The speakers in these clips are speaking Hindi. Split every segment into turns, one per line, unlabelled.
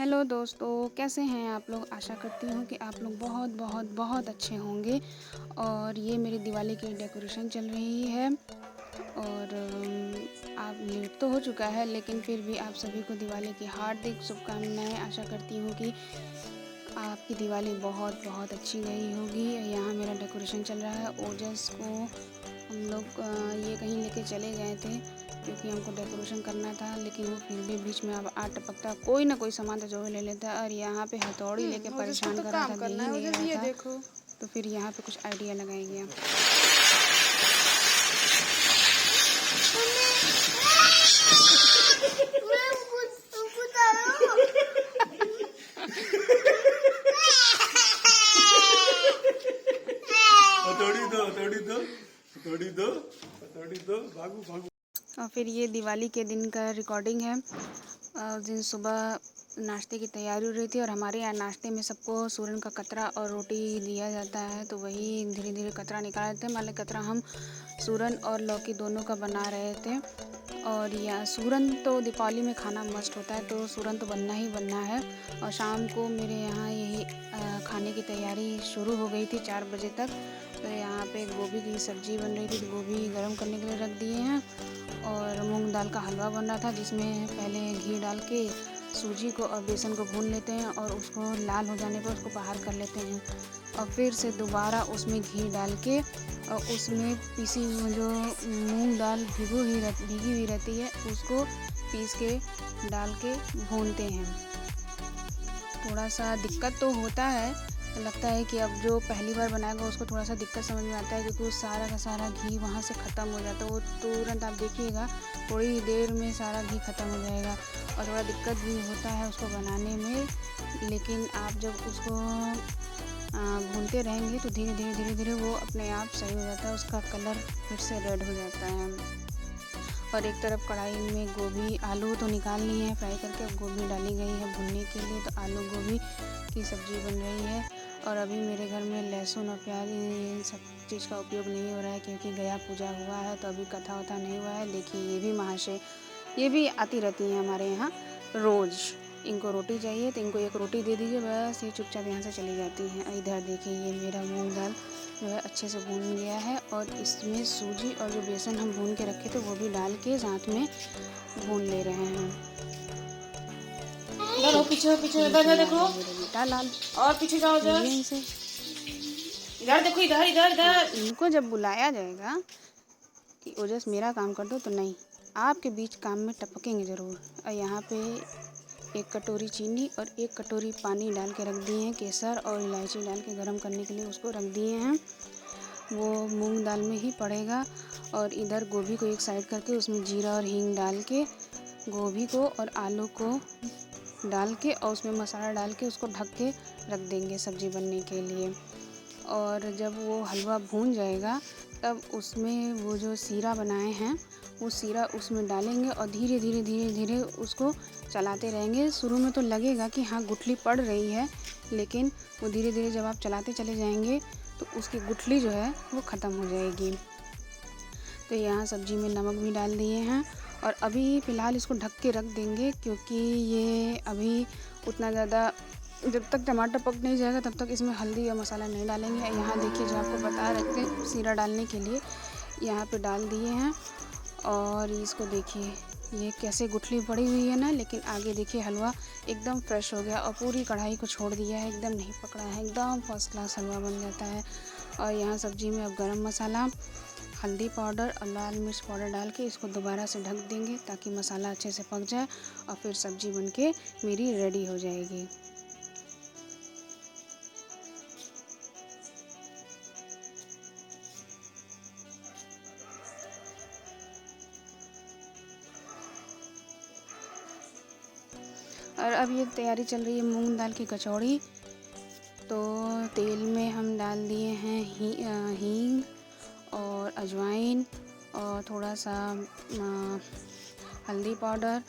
हेलो दोस्तों, कैसे हैं आप लोग? आशा करती हूँ कि आप लोग बहुत बहुत बहुत अच्छे होंगे। और ये मेरी दिवाली की डेकोरेशन चल रही है और आप लेट तो हो चुका है, लेकिन फिर भी आप सभी को दिवाली की हार्दिक शुभकामनाएँ। आशा करती हूँ कि आपकी दिवाली बहुत बहुत अच्छी गई होगी। यहाँ मेरा डेकोरेशन चल रहा है। ओजस को हम लोग ये कहीं लेके चले गए थे क्योंकि हमको डेकोरेशन करना था, लेकिन वो फिर भी बीच में अब आ टपकता, कोई ना कोई सामान तो जो ले लेता। और यहाँ पे हथौड़ी लेके
ओजस को
परेशान
तो
कर रहा
काम
था, दे
करना
ही
है।
नहीं
ओजस
रहा
ये
था।
देखो।
तो फिर यहाँ पे कुछ आइडिया लगाया गया।
हथौड़ी दो भागू भागू।
और फिर ये दिवाली के दिन का रिकॉर्डिंग है। उस दिन सुबह नाश्ते की तैयारी हो रही थी और हमारे यहाँ नाश्ते में सबको सूरन का कतरा और रोटी दिया जाता है। तो वही धीरे धीरे कतरा निकाल रहे थे। मान लो कतरा हम सूरन और लौकी दोनों का बना रहे थे। और या सूरन तो दीपावली में खाना मस्ट होता है, तो सूरन तो बनना ही बनना है। और शाम को मेरे यहाँ यही खाने की तैयारी शुरू हो गई थी 4 बजे तक। तो यहाँ पे गोभी की सब्ज़ी बन रही थी, तो गोभी गर्म करने के लिए रख दिए हैं। और मूंग दाल का हलवा बन रहा था, जिसमें पहले घी डाल के सूजी को और बेसन को भून लेते हैं और उसको लाल हो जाने पर उसको बाहर कर लेते हैं। और फिर से दोबारा उसमें घी डाल के और उसमें पीसी हुई जो मूंग दाल भीगी हुई रहती है उसको पीस के डाल के भूनते हैं। थोड़ा सा दिक्कत तो होता है, लगता है कि अब जो पहली बार बनाएगा उसको थोड़ा सा दिक्कत समझ में आता है, क्योंकि वो सारा का सारा घी वहाँ से ख़त्म हो जाता है। वो तुरंत आप देखिएगा थोड़ी ही देर में सारा घी ख़त्म हो जाएगा और थोड़ा दिक्कत भी होता है उसको बनाने में। लेकिन आप जब उसको भूनते रहेंगे तो धीरे धीरे धीरे धीरे वो अपने आप सही हो जाता है, उसका कलर फिर से रेड हो जाता है। और एक तरफ कढ़ाई में गोभी आलू तो निकाल लिए हैं फ्राई करके, अब गोभी डाली गई है भुनने के लिए। तो आलू गोभी की सब्ज़ी बन रही है। और अभी मेरे घर में लहसुन और प्याज ये सब चीज़ का उपयोग नहीं हो रहा है, क्योंकि गया पूजा हुआ है, तो अभी कथा वथा नहीं हुआ है। देखिए ये भी महाशय, ये भी आती रहती हैं हमारे यहाँ रोज़। इनको रोटी चाहिए तो इनको एक रोटी दे दीजिए, बस ये चुपचाप यहाँ से चली जाती हैं। इधर देखिए ये मेरा मूंग दाल जो है अच्छे से भून गया है और इसमें सूजी और जो बेसन हम भून के रखे थे वो भी डाल के साथ में भून ले रहे हैं।
इधर पीछे पीछे इधर देखो।
मेरा बेटा लाल,
और पीछे जाओ जरा।
इनसे
इधर देखो, इधर इधर इधर।
इनको जब बुलाया जाएगा कि ओजस मेरा काम कर दो, तो नहीं, आपके बीच काम में टपकेंगे ज़रूर। और यहाँ पे 1 कटोरी चीनी और 1 कटोरी पानी डाल के रख दिए हैं। केसर और इलायची डाल के गर्म करने के लिए उसको रख दिए हैं। वो मूंग दाल में ही पड़ेगा। और इधर गोभी को एक साइड करके उसमें जीरा और हींग डाल के गोभी को और आलू को डाल के और उसमें मसाला डाल के उसको ढक के रख देंगे सब्ज़ी बनने के लिए। और जब वो हलवा भून जाएगा तब उसमें वो जो सीरा बनाए हैं वो सीरा उसमें डालेंगे और धीरे धीरे धीरे धीरे उसको चलाते रहेंगे। शुरू में तो लगेगा कि हाँ गुठली पड़ रही है, लेकिन वो धीरे धीरे जब आप चलाते चले जाएंगे तो उसकी गुठली जो है वो ख़त्म हो जाएगी। तो यहाँ सब्ज़ी में नमक भी डाल दिए हैं और अभी फ़िलहाल इसको ढक के रख देंगे, क्योंकि ये अभी उतना ज़्यादा, जब तक टमाटर पक नहीं जाएगा तब तक इसमें हल्दी और मसाला नहीं डालेंगे। यहाँ देखिए जो आपको बता रहे थे सीरा डालने के लिए, यहाँ पे डाल दिए हैं। और इसको देखिए ये कैसे गुठली पड़ी हुई है ना, लेकिन आगे देखिए हलवा एकदम फ्रेश हो गया और पूरी कढ़ाई को छोड़ दिया है, एकदम नहीं पकड़ा है, एकदम फर्स्ट क्लास हलवा बन जाता है। और यहाँ सब्ज़ी में अब गरम मसाला, हल्दी पाउडर और लाल मिर्च पाउडर डाल के इसको दोबारा से ढक देंगे ताकि मसाला अच्छे से पक जाए और फिर सब्ज़ी बनके मेरी रेडी हो जाएगी। और अब ये तैयारी चल रही है मूंग दाल की कचौड़ी। तो तेल में हम डाल दिए हैं हींग और अजवाइन और थोड़ा सा हल्दी पाउडर,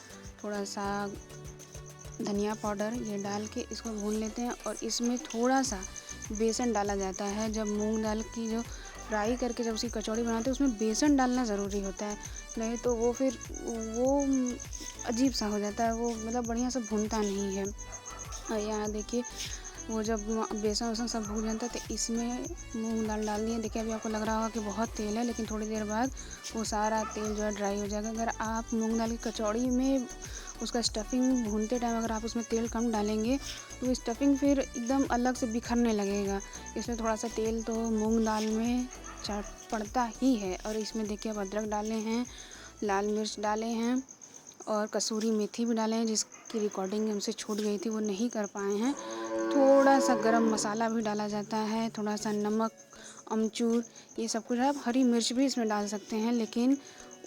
थोड़ा सा धनिया पाउडर, ये डाल के इसको भून लेते हैं। और इसमें थोड़ा सा बेसन डाला जाता है। जब मूंग दाल की जो फ्राई करके जब उसकी कचौड़ी बनाते हैं उसमें बेसन डालना ज़रूरी होता है, नहीं तो वो फिर वो अजीब सा हो जाता है, वो मतलब बढ़िया से भुनता नहीं है। और यहाँ देखिए वो जब बेसन वेसन सब भून जाता है तो इसमें मूंग दाल डाल दिए। देखिए अभी आपको लग रहा होगा कि बहुत तेल है, लेकिन थोड़ी देर बाद वो सारा तेल जो है ड्राई हो जाएगा। अगर आप मूंग दाल की कचौड़ी में उसका स्टफिंग भूनते टाइम अगर आप उसमें तेल कम डालेंगे तो वो स्टफिंग फिर एकदम अलग से बिखरने लगेगा, इसलिए थोड़ा सा तेल तो मूंग दाल में पड़ता ही है। और इसमें देखिए अब अदरक डाले हैं, लाल मिर्च डाले हैं और कसूरी मेथी भी डाले हैं, जिसकी रिकॉर्डिंग हमसे छूट गई थी, वो नहीं कर पाए हैं। थोड़ा सा गरम मसाला भी डाला जाता है, थोड़ा सा नमक, अमचूर, ये सब कुछ। आप हरी मिर्च भी इसमें डाल सकते हैं, लेकिन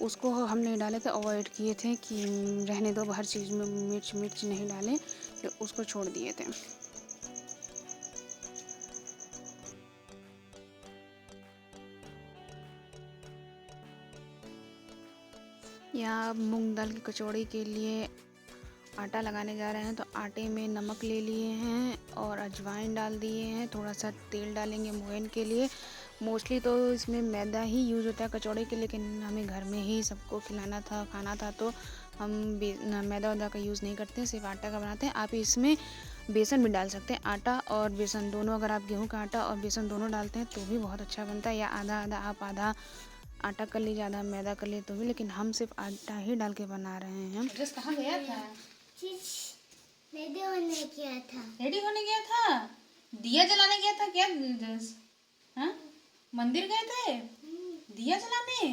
उसको हम नहीं डाले थे, अवॉइड किए थे कि रहने दो, हर चीज़ में मिर्च नहीं डालें, तो उसको छोड़ दिए थे। यहाँ मूंग दाल की कचौड़ी के लिए आटा लगाने जा रहे हैं, तो आटे में नमक ले लिए हैं और अजवाइन डाल दिए हैं, थोड़ा सा तेल डालेंगे मोयन के लिए। मोस्टली तो इसमें मैदा ही यूज़ होता है कचौड़ी के, लेकिन हमें घर में ही सबको खिलाना था, खाना था, तो हम मैदा वैदा का यूज़ नहीं करते हैं, सिर्फ आटा का बनाते हैं। आप इसमें बेसन भी डाल सकते हैं, आटा और बेसन दोनों। अगर आप गेहूँ का आटा और बेसन दोनों डालते हैं तो भी बहुत अच्छा बनता है, या आधा आधा, आप आधा आटा कर लीजिए आधा मैदा कर लीजिए तो भी, लेकिन हम सिर्फ आटा ही डाल के बना रहे हैं।
ड्रेस कहाँ गया था?
रेडी होने गया था।
रेडी होने गया था? दिया जलाने गया था क्या ड्रेस? हाँ, मंदिर गए थे दिया जलाने?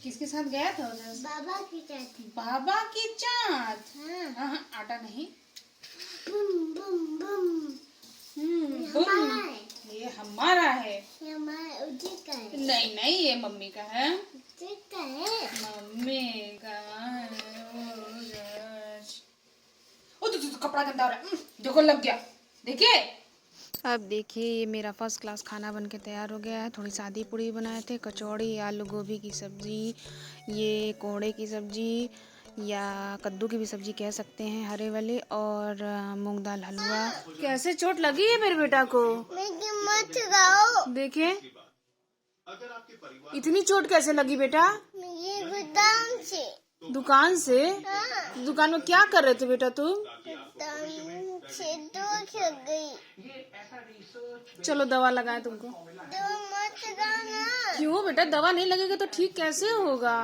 किसके साथ गया था ड्रेस?
बाबा की चाहती।
बाबा की चाँद?
हाँ।
हाँ, आटा नहीं।
बम बम बम।
बुम,
हमारा है।
ये हमारा है।
ये हमारा उजी का है।
नहीं नहीं, ये मम्मी का है।
उजी का है।
मम्मी का है। ओ तो कपड़ा गंदा हो रहा है। देखो लग गया, देखिए।
अब देखिए ये मेरा फर्स्ट क्लास खाना बन के तैयार हो गया है। थोड़ी सादी पूड़ी बनाए थे, कचौड़ी, आलू गोभी की सब्ज़ी, ये कोहड़े की सब्ज़ी या कद्दू की भी सब्ज़ी कह सकते हैं, हरे वाली, और मूंग दाल हलवा। कैसे चोट लगी है मेरे बेटा को?
मेरी मत गाओ।
देखिए इतनी चोट कैसे लगी बेटा?
ये गोदाम से।
दुकान से?
हाँ।
दुकान में क्या कर रहे थे बेटा तुम?
गोदाम से दूर हो गई।
चलो दवा लगाए तुमको।
तो मत गाना।
क्यों बेटा, दवा नहीं लगेगा तो ठीक कैसे होगा?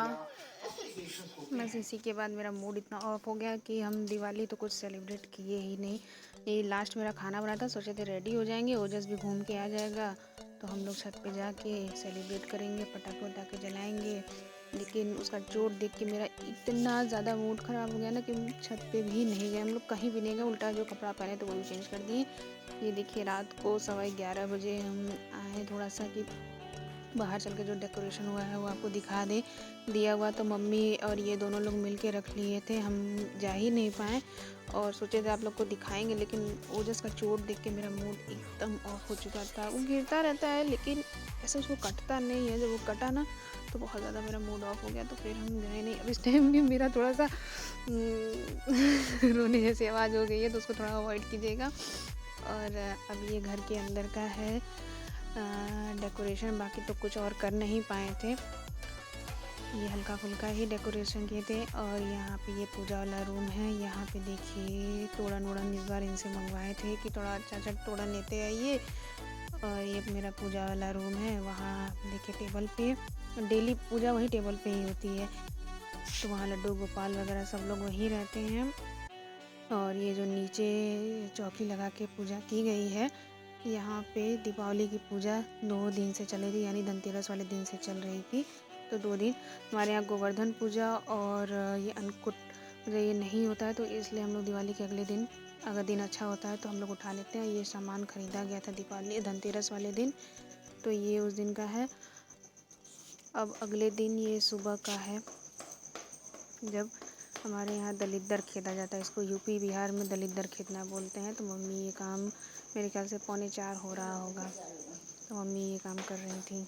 बस इसी के बाद मेरा मूड इतना ऑफ हो गया कि हम दिवाली तो कुछ सेलिब्रेट किए ही नहीं। ये लास्ट मेरा खाना बना था, सोचे थे रेडी हो जाएंगे, ओजस भी घूम के आ जाएगा तो हम लोग छत पे जाके सेलिब्रेट करेंगे, पटाखे वटाखे जलाएंगे। लेकिन उसका चोट देख के मेरा इतना ज़्यादा मूड ख़राब हो गया ना कि छत पे भी नहीं गए हम लोग, कहीं भी नहीं गए, उल्टा जो कपड़ा पहने तो वो भी चेंज कर दिए। ये देखिए रात को 11:15 बजे हम आए थोड़ा सा कि बाहर चल के जो डेकोरेशन हुआ है वो आपको दिखा दे। दिया हुआ तो मम्मी और ये दोनों लोग मिल के रख लिए थे, हम जा ही नहीं पाए और सोचे थे आप लोग को दिखाएंगे, लेकिन ओजस का चोट देख के मेरा मूड एकदम ऑफ हो चुका था। वो गिरता रहता है लेकिन ऐसे उसको कटता नहीं है, जब वो कटा ना तो बहुत ज़्यादा मेरा मूड ऑफ हो गया, तो फिर हम गए नहीं। अब इस टाइम भी मेरा थोड़ा सा रोने जैसी आवाज़ हो गई है, तो उसको थोड़ा अवॉइड कीजिएगा। और अब ये घर के अंदर का है डेकोरेशन, बाकी तो कुछ और कर नहीं पाए थे, ये हल्का फुल्का ही डेकोरेशन किए थे। और यहाँ पे ये पूजा वाला रूम है, यहाँ पे देखिए तोड़न वोड़न इस बार इनसे मंगवाए थे कि थोड़ा अच्छा तोड़न लेते आइए। और ये मेरा पूजा वाला रूम है, वहाँ देखिए टेबल पे डेली पूजा वही टेबल पे ही होती है, तो वहाँ लड्डू गोपाल वगैरह सब लोग वहीं रहते हैं। और ये जो नीचे चौकी लगा के पूजा की गई है, यहाँ पे दीपावली की पूजा 2 दिन से चल रही थी, यानी धनतेरस वाले दिन से चल रही थी, तो 2 दिन हमारे यहाँ गोवर्धन पूजा और ये अन्नकूट ये नहीं होता है, तो इसलिए हम लोग दिवाली के अगले दिन, अगर दिन अच्छा होता है तो हम लोग उठा लेते हैं। ये सामान ख़रीदा गया था दीपावली धनतेरस वाले दिन, तो ये उस दिन का है। अब अगले दिन ये सुबह का है, जब हमारे यहाँ दलिद्दर खेदा जाता है, इसको यूपी बिहार में दलिद्दर खेदना बोलते हैं। तो मम्मी ये काम मेरे ख्याल से 3:45 हो रहा होगा, तो मम्मी ये काम कर रही थी।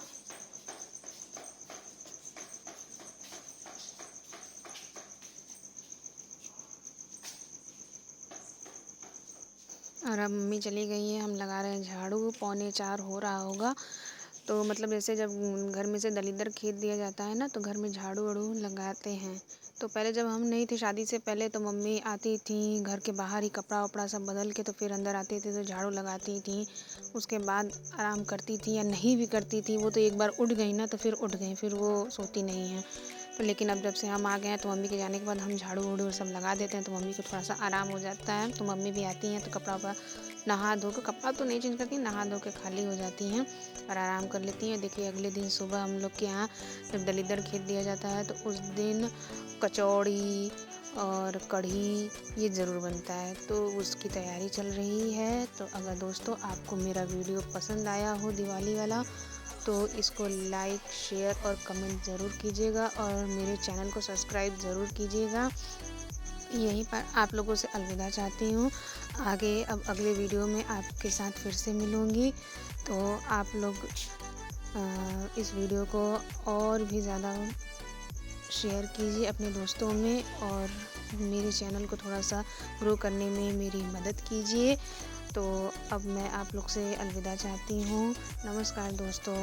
और अब मम्मी चली गई है, हम लगा रहे हैं झाड़ू, 3:45 हो रहा होगा, तो मतलब जैसे जब घर में से दलीदर खेत दिया जाता है ना, तो घर में झाड़ू वाड़ू लगाते हैं। तो पहले जब हम नहीं थे शादी से पहले, तो मम्मी आती थी घर के बाहर ही कपड़ा वपड़ा सब बदल के, तो फिर अंदर आती थी तो झाड़ू लगाती थी। उसके बाद आराम करती थी या नहीं भी करती थी। वो तो एक बार उठ गई ना तो फिर उठ गई, फिर वो सोती नहीं हैं। तो लेकिन अब जब से हम आ गए हैं तो मम्मी के जाने के बाद हम झाड़ू वाड़ू सब लगा देते हैं, तो मम्मी को थोड़ा सा आराम हो जाता है। तो मम्मी भी आती हैं तो कपड़ा वपड़ा नहा धो के, कपड़ा तो नहीं चेंज करती, नहा धो के खाली हो जाती हैं और आराम कर लेती हैं। देखिए अगले दिन सुबह हम लोग के यहाँ जब दलीदर खेत दिया जाता है तो उस दिन कचौड़ी और कढ़ी ये ज़रूर बनता है, तो उसकी तैयारी चल रही है। तो अगर दोस्तों आपको मेरा वीडियो पसंद आया हो दिवाली वाला, तो इसको लाइक शेयर और कमेंट ज़रूर कीजिएगा और मेरे चैनल को सब्सक्राइब ज़रूर कीजिएगा। यहीं पर आप लोगों से अलविदा चाहती हूँ। आगे अब अगले वीडियो में आपके साथ फिर से मिलूँगी। तो आप लोग इस वीडियो को और भी ज़्यादा शेयर कीजिए अपने दोस्तों में और मेरे चैनल को थोड़ा सा ग्रो करने में मेरी मदद कीजिए। तो अब मैं आप लोग से अलविदा चाहती हूँ। नमस्कार दोस्तों।